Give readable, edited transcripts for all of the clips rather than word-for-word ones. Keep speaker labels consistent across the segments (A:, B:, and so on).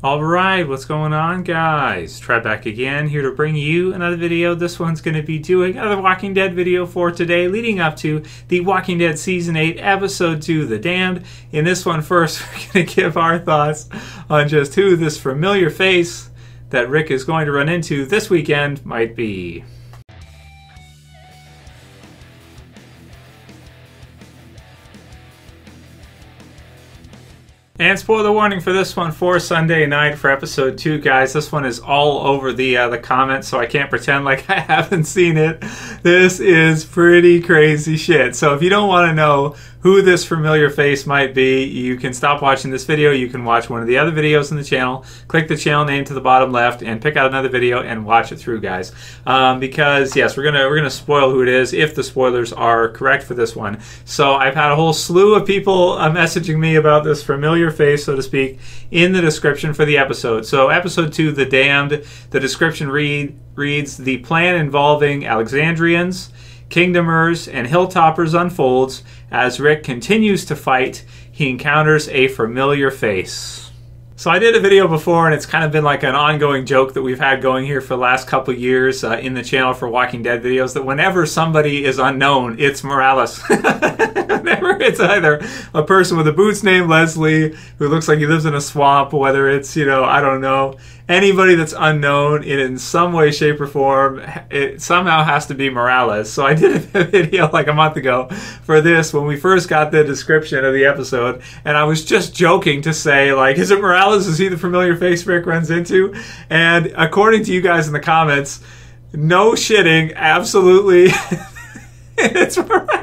A: Alright, what's going on, guys? Trev back again, here to bring you another video. This one's going to be doing another Walking Dead video for today, leading up to the Walking Dead Season 8, Episode 2, The Damned. In this one, first, we're going to give our thoughts on just who this familiar face that Rick is going to run into this weekend might be. And spoiler warning for this one for Sunday night for episode 2, guys. This one is all over the comments, so I can't pretend like I haven't seen it. This is pretty crazy shit. So if you don't want to know who this familiar face might be, you can stop watching this video. You can watch one of the other videos in the channel, click the channel name to the bottom left, and pick out another video and watch it through, guys. Because yes, we're gonna spoil who it is if the spoilers are correct for this one. So I've had a whole slew of people messaging me about this familiar face, so to speak, in the description for the episode. So episode 2, The Damned, the description reads, the plan involving Alexandrians, Kingdomers, and Hilltoppers unfolds as Rick continues to fight. He encounters a familiar face. So I did a video before, and it's kind of been like an ongoing joke that we've had going here for the last couple years in the channel for Walking Dead videos, that whenever somebody is unknown, it's Morales. Whenever it's either a person with a boots named Leslie, who looks like he lives in a swamp, whether it's, you know, I don't know, anybody that's unknown in some way, shape, or form, it somehow has to be Morales. So I did a video like a month ago for this when we first got the description of the episode, and I was just joking to say, like, is it Morales? Is he the familiar face Rick runs into? And according to you guys in the comments, no shitting, absolutely, it's Morales.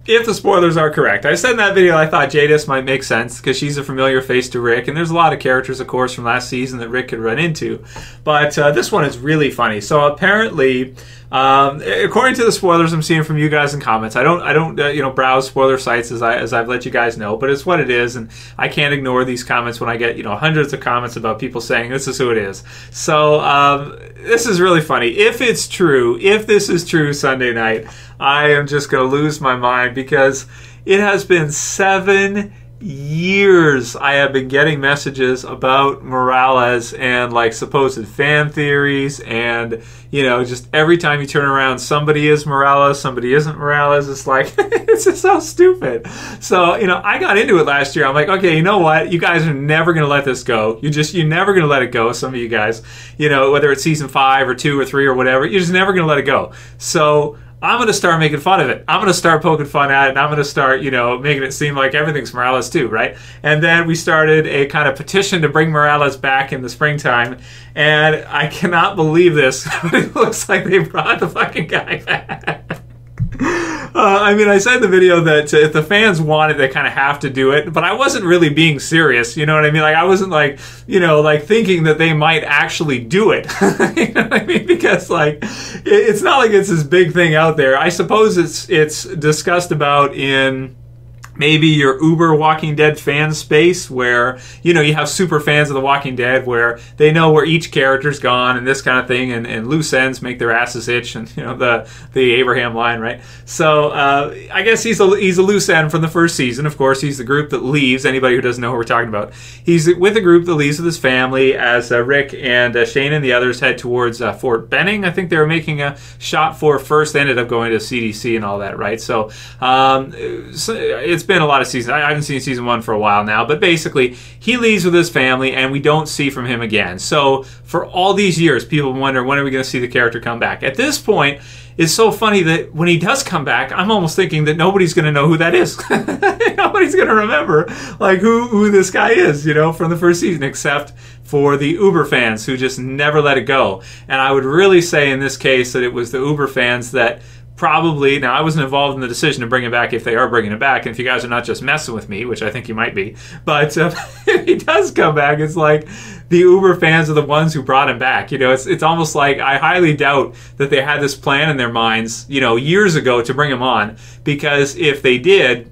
A: If the spoilers are correct. I said in that video I thought Jadis might make sense because she's a familiar face to Rick, and there's a lot of characters, of course, from last season that Rick could run into. But this one is really funny. So apparently, according to the spoilers I'm seeing from you guys in comments, I don't you know, browse spoiler sites as I've let you guys know, but it's what it is, and I can't ignore these comments when I get, you know, hundreds of comments about people saying this is who it is. So this is really funny. If it's true, if this is true Sunday night, I am just going to lose my mind, because it has been 7 years I have been getting messages about Morales and like supposed fan theories, and you know, just every time you turn around somebody is Morales, somebody isn't Morales. It's like it's just so stupid. So, you know, I got into it last year. I'm like, okay, you know what, you guys are never gonna let this go. You're never gonna let it go. Some of you guys, you know, whether it's season 5 or 2 or 3 or whatever, you're just never gonna let it go. So I'm going to start making fun of it. I'm going to start poking fun at it, and I'm going to start, you know, making it seem like everything's Morales too, right? And then we started a kind of petition to bring Morales back in the springtime, and I cannot believe this, but it looks like they brought the fucking guy back. I mean, I said in the video that if the fans want it, they kind of have to do it, but I wasn't really being serious, you know what I mean? Like, I wasn't like, you know, like thinking that they might actually do it, you know what I mean? Because, like, it's not like it's this big thing out there. I suppose it's discussed about in maybe your Uber Walking Dead fan space, where, you know, you have super fans of The Walking Dead where they know where each character's gone and this kind of thing, and loose ends make their asses itch, and, you know, the Abraham line, right? So I guess he's a loose end from the first season. Of course, he's the group that leaves. Anybody who doesn't know who we're talking about, he's with a group that leaves with his family as Rick and Shane and the others head towards Fort Benning. I think they were making a shot for first. They ended up going to CDC and all that, right? So it's been a lot of seasons. I haven't seen season 1 for a while now, but basically he leaves with his family and we don't see from him again. So for all these years, people wonder, when are we going to see the character come back? At this point, it's so funny that when he does come back, I'm almost thinking that nobody's going to know who that is. Nobody's going to remember, like, who this guy is, you know, from the first season, except for the Uber fans who just never let it go. And I would really say in this case that it was the Uber fans that probably, now I wasn't involved in the decision to bring him back if they are bringing him back, and if you guys are not just messing with me, which I think you might be, but if he does come back, it's like the Uber fans are the ones who brought him back. You know, it's almost like I highly doubt that they had this plan in their minds, you know, years ago to bring him on, because if they did,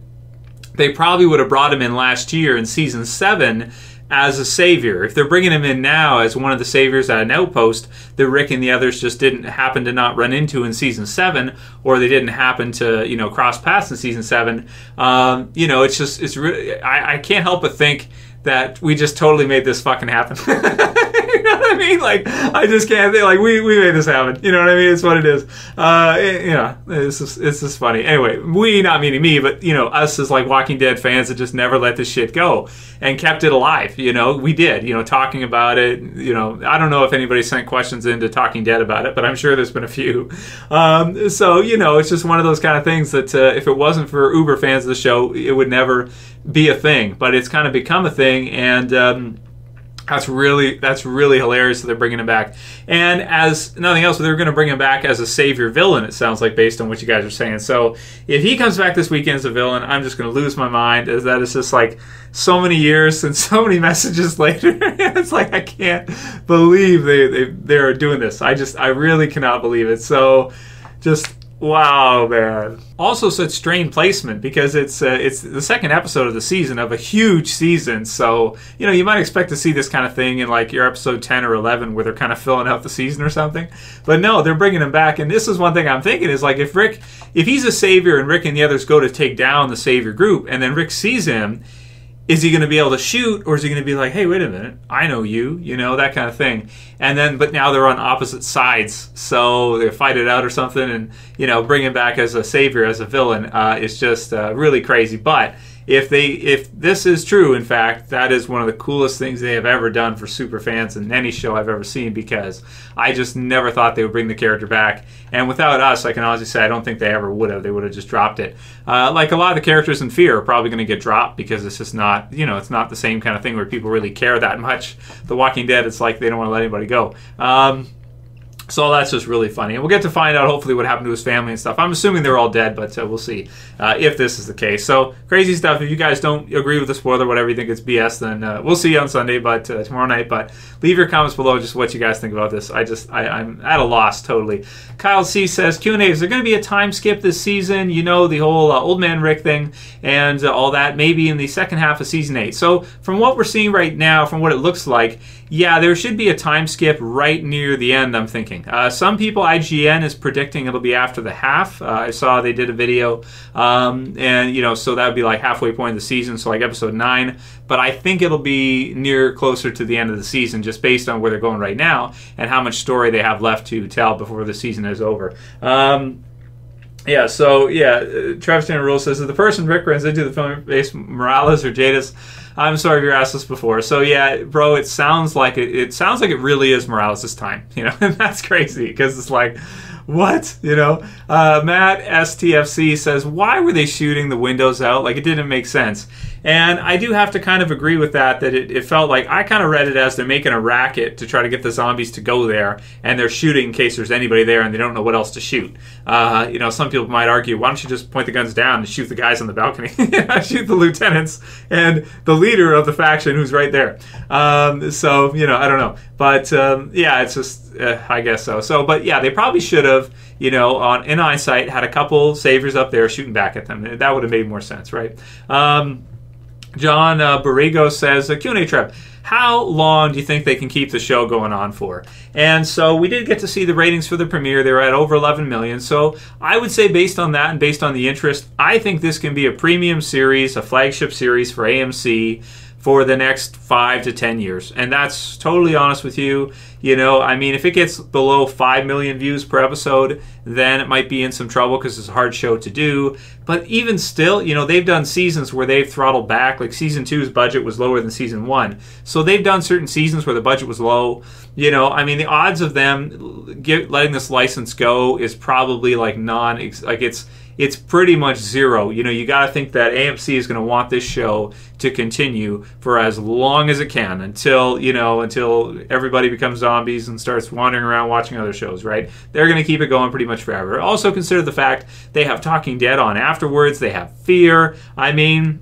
A: they probably would have brought him in last year in season 7 as a savior. If they're bringing him in now as one of the saviors at an outpost that Rick and the others just didn't happen to not run into in season 7, or they didn't happen to, you know, cross paths in season 7, you know, it's really, I can't help but think that we just totally made this fucking happen. You know what I mean? Like, I just can't think, like, we made this happen. You know what I mean? It's what it is. You know, it's just funny. Anyway, we, not meaning me, but, you know, us as, like, Walking Dead fans that just never let this shit go and kept it alive. You know, we did, you know, talking about it. You know, I don't know if anybody sent questions into Talking Dead about it, but I'm sure there's been a few. So, you know, it's just one of those kind of things that if it wasn't for uber fans of the show, it would never be a thing. But it's kind of become a thing, and that's really hilarious that they're bringing him back. And as nothing else, they're going to bring him back as a savior villain, it sounds like, based on what you guys are saying. So if he comes back this weekend as a villain, I'm just going to lose my mind, as that is just like so many years and so many messages later. It's like, I can't believe they're doing this. I really cannot believe it. So just wow, man. Also such strained placement, because it's the second episode of the season, of a huge season. So, you know, you might expect to see this kind of thing in like your episode 10 or 11 where they're kind of filling out the season or something. But no, they're bringing him back. And this is one thing I'm thinking is, like, if he's a savior and Rick and the others go to take down the savior group, and then Rick sees him, is he going to be able to shoot, or is he going to be like, hey, wait a minute, I know you, you know, that kind of thing. And then, but now they're on opposite sides, so they fight it out or something, and, you know, bring him back as a savior, as a villain, is just really crazy. But if this is true, in fact, that is one of the coolest things they have ever done for super fans in any show I've ever seen, because I just never thought they would bring the character back. And without us, I can honestly say I don't think they ever would have. They would have just dropped it. Like a lot of the characters in Fear are probably going to get dropped, because it's just not, you know, it's not the same kind of thing where people really care that much. The Walking Dead, it's like they don't want to let anybody go. So that's just really funny. And we'll get to find out, hopefully, what happened to his family and stuff. I'm assuming they're all dead, but we'll see if this is the case. So, crazy stuff. If you guys don't agree with the spoiler, whatever, you think it's BS, then we'll see you on Sunday, but tomorrow night. But leave your comments below, just what you guys think about this. I'm at a loss, totally. Kyle C says, Q&A, is there going to be a time skip this season? You know, the whole Old Man Rick thing and all that, maybe in the second half of Season 8. So, from what we're seeing right now, from what it looks like, yeah, there should be a time skip right near the end, I'm thinking. Some people, IGN is predicting it'll be after the half. I saw they did a video, and, you know, so that would be like halfway point of the season, so like episode 9. But I think it'll be closer to the end of the season, just based on where they're going right now and how much story they have left to tell before the season is over. Yeah, so, yeah, Trevschanrules says, if the person Rick runs into the film base Morales or Jadis, I'm sorry if you're asked this before. So, yeah, bro, it sounds like it sounds like it really is Morales this time, you know, and that's crazy, because it's like, what? You know? Matt STFC says, why were they shooting the windows out? Like, it didn't make sense. And I do have to kind of agree with that it felt like, I kind of read it as they're making a racket to try to get the zombies to go there, and they're shooting in case there's anybody there and they don't know what else to shoot. You know, some people might argue, why don't you just point the guns down and shoot the guys on the balcony? Shoot the lieutenants and the leader of the faction who's right there. So, you know, I don't know. But, yeah, it's just, I guess so. So, but yeah, they probably should have, you know, in hindsight, had a couple saviors up there shooting back at them. That would have made more sense, right? John Borrego says, Q&A Trev, how long do you think they can keep the show going on for? And so we did get to see the ratings for the premiere. They were at over 11 million. So I would say, based on that and based on the interest, I think this can be a premium series, a flagship series for AMC for the next 5 to 10 years. And that's totally honest with you. You know, I mean, if it gets below 5 million views per episode, then it might be in some trouble, because it's a hard show to do. But even still, you know, they've done seasons where they've throttled back. Like Season 2's budget was lower than Season 1. So they've done certain seasons where the budget was low. You know, I mean, the odds of them letting this license go is probably like it's pretty much zero. You know, you got to think that AMC is going to want this show to continue for as long as it can, until everybody becomes zombies and starts wandering around watching other shows, right? They're going to keep it going pretty much forever. Also consider the fact they have Talking Dead on afterwards. They have Fear. I mean,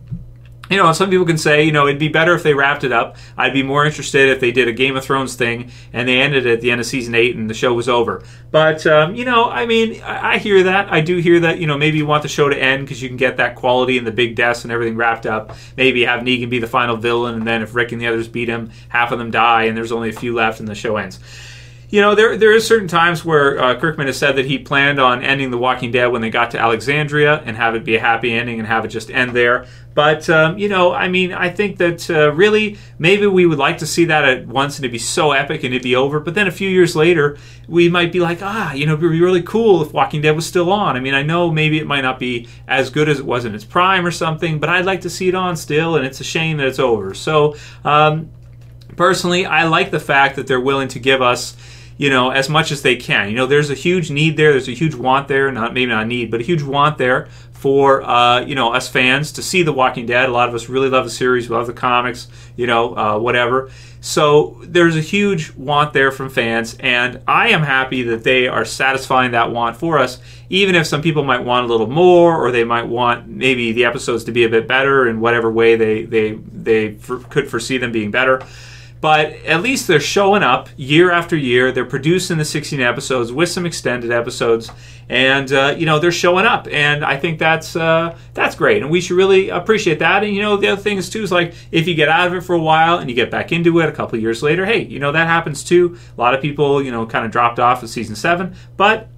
A: some people can say, it'd be better if they wrapped it up. I'd be more interested if they did a Game of Thrones thing and they ended at the end of season 8 and the show was over. But, I hear that. I do hear that, maybe you want the show to end because you can get that quality and the big deaths and everything wrapped up. Maybe have Negan be the final villain, and then if Rick and the others beat him, half of them die and there's only a few left and the show ends. There is certain times where Kirkman has said that he planned on ending The Walking Dead when they got to Alexandria and have it be a happy ending and have it just end there. But, I think that really maybe we would like to see that at once and it'd be so epic and it'd be over. But then a few years later, we might be like, it'd be really cool if Walking Dead was still on. I know maybe it might not be as good as it was in its prime or something, but I'd like to see it on still, and it's a shame that it's over. So, personally, I like the fact that they're willing to give us as much as they can. There's a huge need there. There's a huge want there. Maybe not need, but a huge want there for, us fans to see The Walking Dead. A lot of us really love the series. We love the comics, whatever. So there's a huge want there from fans, and I am happy that they are satisfying that want for us, even if some people might want a little more, or they might want maybe the episodes to be a bit better in whatever way they could foresee them being better. But at least they're showing up year after year. They're producing the 16 episodes with some extended episodes, and they're showing up. And I think that's great, and we should really appreciate that. And the other thing is too is like if you get out of it for a while and you get back into it a couple of years later, hey, that happens too. A lot of people kind of dropped off at season 7, but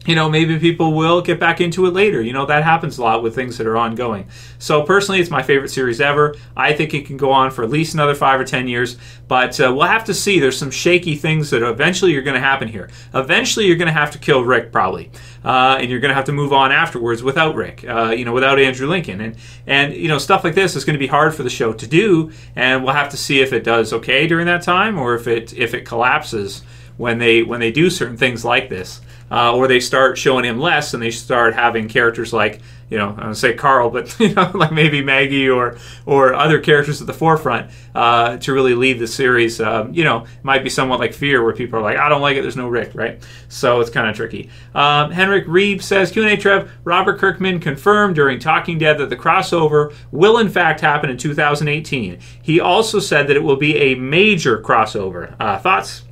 A: maybe people will get back into it later. That happens a lot with things that are ongoing. So personally, it's my favorite series ever. I think it can go on for at least another 5 or 10 years, but we'll have to see. There's some shaky things that eventually are going to happen here. Eventually, you're going to have to kill Rick, probably. And you're going to have to move on afterwards without Rick, without Andrew Lincoln. And stuff like this is going to be hard for the show to do, and we'll have to see if it does okay during that time, or if it collapses when they do certain things like this. Or they start showing him less, and they start having characters like, I'm going to say Carl, but like maybe Maggie or other characters at the forefront to really lead the series. Might be somewhat like Fear, where people are like, I don't like it, there's no Rick, right? So it's kind of tricky. Henrik Reeb says, Q&A Trev, Robert Kirkman confirmed during Talking Dead that the crossover will in fact happen in 2018. He also said that it will be a major crossover. Thoughts?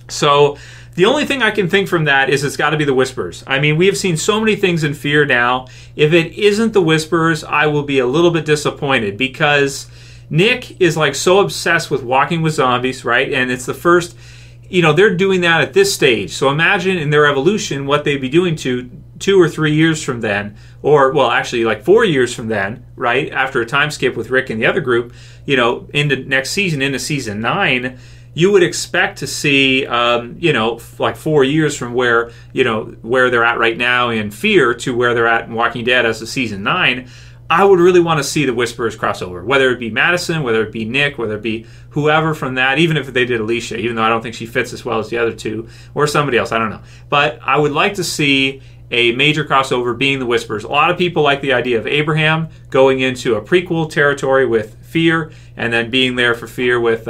A: So the only thing I can think from that is it's got to be the Whisperers. We have seen so many things in Fear now. If it isn't the Whisperers, I will be a little bit disappointed, because Nick is like so obsessed with walking with zombies, right? And it's the first, they're doing that at this stage. So imagine in their evolution what they'd be doing to 2 or 3 years from then, or well, actually like 4 years from then, right? After a time skip with Rick and the other group, into next season, into season 9. You would expect to see, like 4 years from where they're at right now in Fear to where they're at in Walking Dead as of season 9. I would really want to see the Whisperers crossover, whether it be Madison, whether it be Nick, whether it be whoever from that, even if they did Alicia, even though I don't think she fits as well as the other two, or somebody else, I don't know. But I would like to see a major crossover being the Whisperers. A lot of people like the idea of Abraham going into a prequel territory with Fear, and then being there for Fear with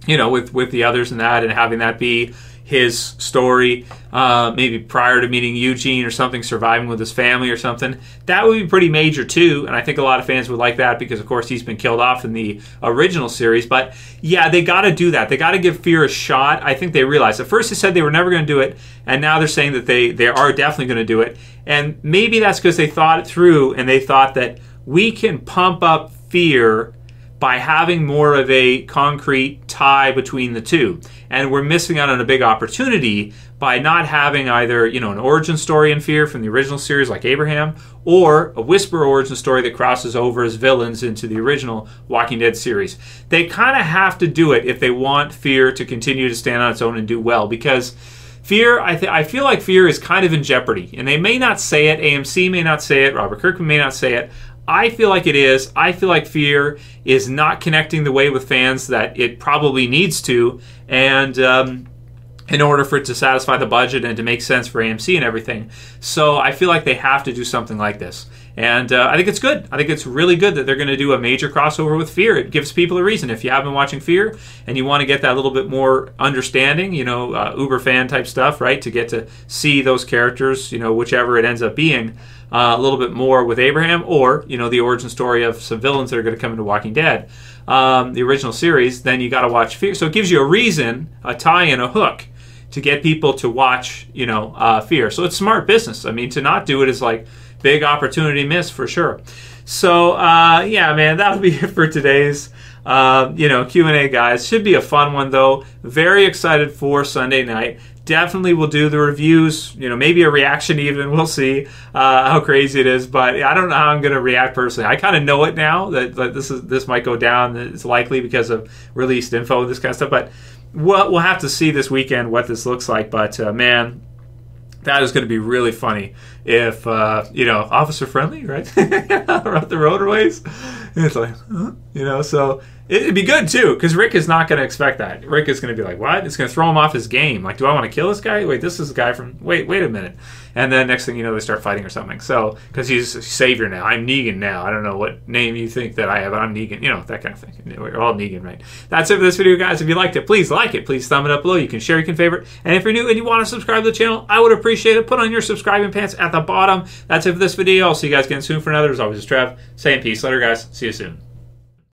A: with the others and that, and having that be his story, maybe prior to meeting Eugene or something, surviving with his family or something. That would be pretty major too, and I think a lot of fans would like that because, of course, he's been killed off in the original series. But yeah, they got to do that. They got to give Fear a shot. I think they realized. At first they said they were never going to do it, and now they're saying that they are definitely going to do it. And maybe that's because they thought it through, and they thought that we can pump up Fear by having more of a concrete tie between the two. And we're missing out on a big opportunity by not having either, an origin story in Fear from the original series like Abraham, or a Whisper origin story that crosses over as villains into the original Walking Dead series. They kind of have to do it if they want Fear to continue to stand on its own and do well, because Fear, I feel like Fear is kind of in jeopardy. And they may not say it, AMC may not say it, Robert Kirkman may not say it. I feel like it is. I feel like Fear is not connecting the way with fans that it probably needs to, and in order for it to satisfy the budget and to make sense for AMC and everything. So I feel like they have to do something like this. And I think it's good. I think it's really good that they're going to do a major crossover with Fear. It gives people a reason. If you have been watching Fear and you want to get that little bit more understanding, Uber fan type stuff, right? To get to see those characters, whichever it ends up being, a little bit more with Abraham, or, the origin story of some villains that are going to come into Walking Dead, the original series, then you got to watch Fear. So it gives you a reason, a tie-in, a hook, to get people to watch, Fear. So it's smart business. I mean, to not do it is like big opportunity miss for sure. So, yeah, man, that'll be it for today's, Q&A, guys. Should be a fun one, though. Very excited for Sunday night. Definitely will do the reviews, maybe a reaction even. We'll see how crazy it is. But I don't know how I'm going to react personally. I kind of know it now that this might go down. It's likely because of released info and this kind of stuff. But we'll have to see this weekend what this looks like. But, man, that is going to be really funny if, officer friendly, right? Around the roadways. It's like, so it'd be good too, because Rick is not going to expect that. Rick is going to be like, what? It's going to throw him off his game. Like, do I want to kill this guy? Wait, this is the guy from, wait a minute. And then next thing you know, they start fighting or something. So, because he's Savior now. I'm Negan now. I don't know what name you think that I have, but I'm Negan. That kind of thing. We're all Negan, right? That's it for this video, guys. If you liked it, please like it. Please thumb it up below. You can share, you can favorite. And if you're new and you want to subscribe to the channel, I would appreciate it. Put on your subscribing pants at the bottom. That's it for this video. I'll see you guys again soon for another. As always, it's Trev saying peace. Later, guys. See you soon.